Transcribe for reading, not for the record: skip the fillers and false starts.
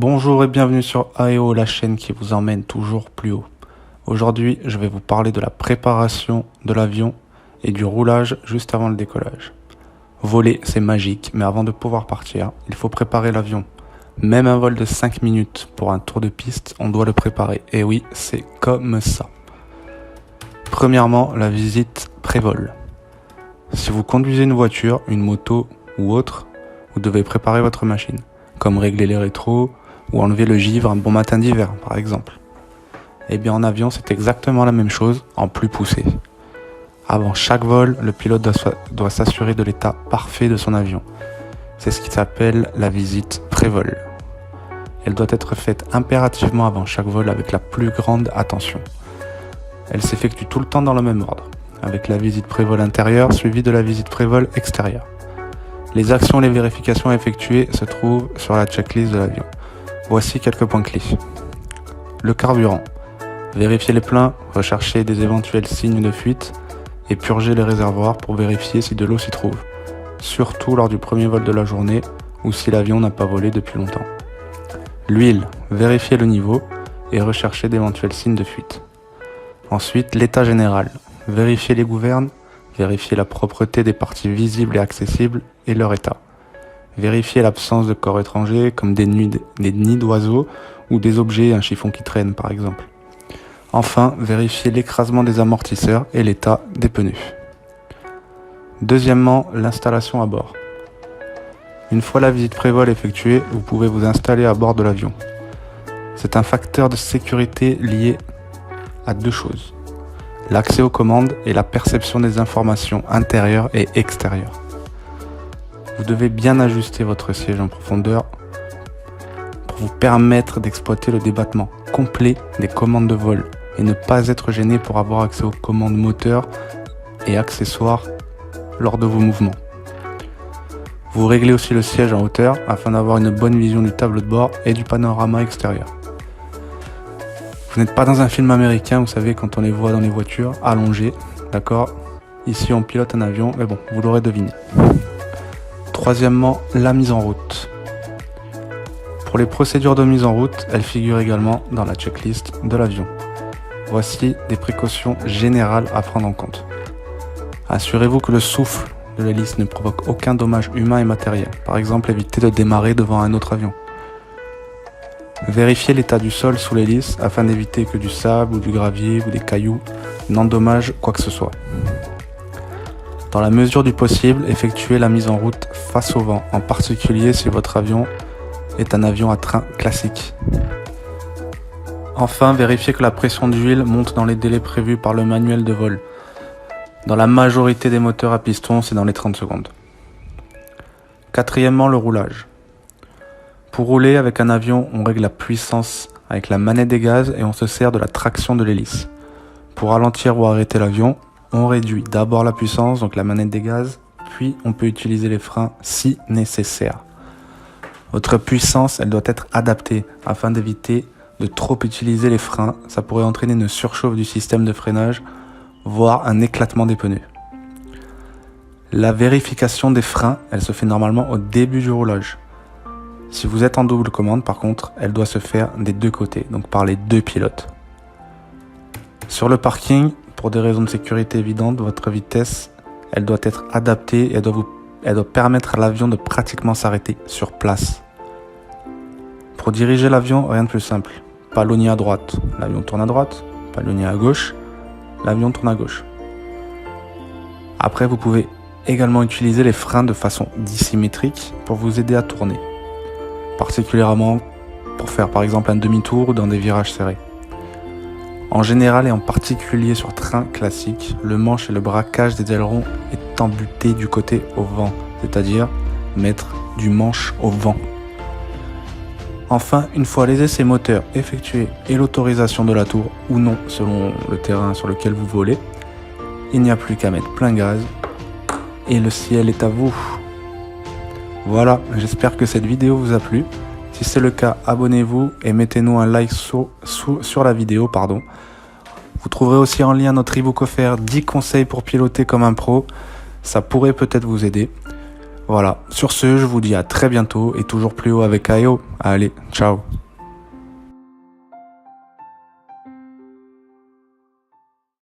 Bonjour et bienvenue sur AEO, la chaîne qui vous emmène toujours plus haut. Aujourd'hui, je vais vous parler de la préparation de l'avion et du roulage juste avant le décollage. Voler, c'est magique, mais avant de pouvoir partir, il faut préparer l'avion. Même un vol de 5 minutes pour un tour de piste, on doit le préparer. Et oui, c'est comme ça. Premièrement, la visite pré-vol. Si vous conduisez une voiture, une moto ou autre, vous devez préparer votre machine, comme régler les rétros ou enlever le givre un bon matin d'hiver, par exemple. Et bien en avion, c'est exactement la même chose, en plus poussé. Avant chaque vol, le pilote doit s'assurer de l'état parfait de son avion. C'est ce qui s'appelle la visite pré-vol. Elle doit être faite impérativement avant chaque vol avec la plus grande attention. Elle s'effectue tout le temps dans le même ordre, avec la visite pré-vol intérieure suivie de la visite pré-vol extérieure. Les actions et les vérifications effectuées se trouvent sur la checklist de l'avion. Voici quelques points clés. Le carburant. Vérifier les pleins, rechercher des éventuels signes de fuite et purger les réservoirs pour vérifier si de l'eau s'y trouve. Surtout lors du premier vol de la journée ou si l'avion n'a pas volé depuis longtemps. L'huile. Vérifier le niveau et rechercher d'éventuels signes de fuite. Ensuite, l'état général. Vérifier les gouvernes, vérifier la propreté des parties visibles et accessibles et leur état. Vérifier l'absence de corps étrangers comme des nids d'oiseaux ou des objets, un chiffon qui traîne par exemple. Enfin, vérifier l'écrasement des amortisseurs et l'état des pneus. Deuxièmement, l'installation à bord. Une fois la visite pré-vol effectuée, vous pouvez vous installer à bord de l'avion. C'est un facteur de sécurité lié à deux choses: l'accès aux commandes et la perception des informations intérieures et extérieures. Vous devez bien ajuster votre siège en profondeur pour vous permettre d'exploiter le débattement complet des commandes de vol et ne pas être gêné pour avoir accès aux commandes moteurs et accessoires lors de vos mouvements. Vous réglez aussi le siège en hauteur afin d'avoir une bonne vision du tableau de bord et du panorama extérieur. Vous n'êtes pas dans un film américain, vous savez, quand on les voit dans les voitures, allongés, d'accord? Ici on pilote un avion, mais bon, vous l'aurez deviné. Troisièmement, la mise en route. Pour les procédures de mise en route, elles figurent également dans la checklist de l'avion. Voici des précautions générales à prendre en compte. Assurez-vous que le souffle de l'hélice ne provoque aucun dommage humain et matériel. Par exemple, évitez de démarrer devant un autre avion. Vérifiez l'état du sol sous l'hélice afin d'éviter que du sable ou du gravier ou des cailloux n'endommagent quoi que ce soit. Dans la mesure du possible, effectuez la mise en route face au vent, en particulier si votre avion est un avion à train classique. Enfin, vérifiez que la pression d'huile monte dans les délais prévus par le manuel de vol. Dans la majorité des moteurs à piston, c'est dans les 30 secondes. Quatrièmement, le roulage. Pour rouler avec un avion, on règle la puissance avec la manette des gaz et on se sert de la traction de l'hélice. Pour ralentir ou arrêter l'avion, on réduit d'abord la puissance, donc la manette des gaz, puis on peut utiliser les freins si nécessaire. Votre puissance, elle doit être adaptée afin d'éviter de trop utiliser les freins. Ça pourrait entraîner une surchauffe du système de freinage, voire un éclatement des pneus. La vérification des freins, elle se fait normalement au début du roulage. Si vous êtes en double commande, par contre, elle doit se faire des deux côtés, donc par les deux pilotes. Sur le parking, pour des raisons de sécurité évidentes, votre vitesse, elle doit être adaptée et elle doit permettre à l'avion de pratiquement s'arrêter sur place. Pour diriger l'avion, rien de plus simple. Palonnier à droite, l'avion tourne à droite. Palonnier à gauche, l'avion tourne à gauche. Après, vous pouvez également utiliser les freins de façon dissymétrique pour vous aider à tourner. Particulièrement pour faire par exemple un demi-tour ou dans des virages serrés. En général et en particulier sur train classique, le manche et le braquage des ailerons est embuté du côté au vent, c'est-à-dire mettre du manche au vent. Enfin, une fois les essais moteurs effectués et l'autorisation de la tour, ou non selon le terrain sur lequel vous volez, il n'y a plus qu'à mettre plein gaz et le ciel est à vous. Voilà, j'espère que cette vidéo vous a plu. Si c'est le cas, abonnez-vous et mettez-nous un like sur la vidéo. Vous trouverez aussi en lien notre e-book offert 10 conseils pour piloter comme un pro. Ça pourrait peut-être vous aider. Voilà, sur ce, je vous dis à très bientôt et toujours plus haut avec AEO. Allez, ciao.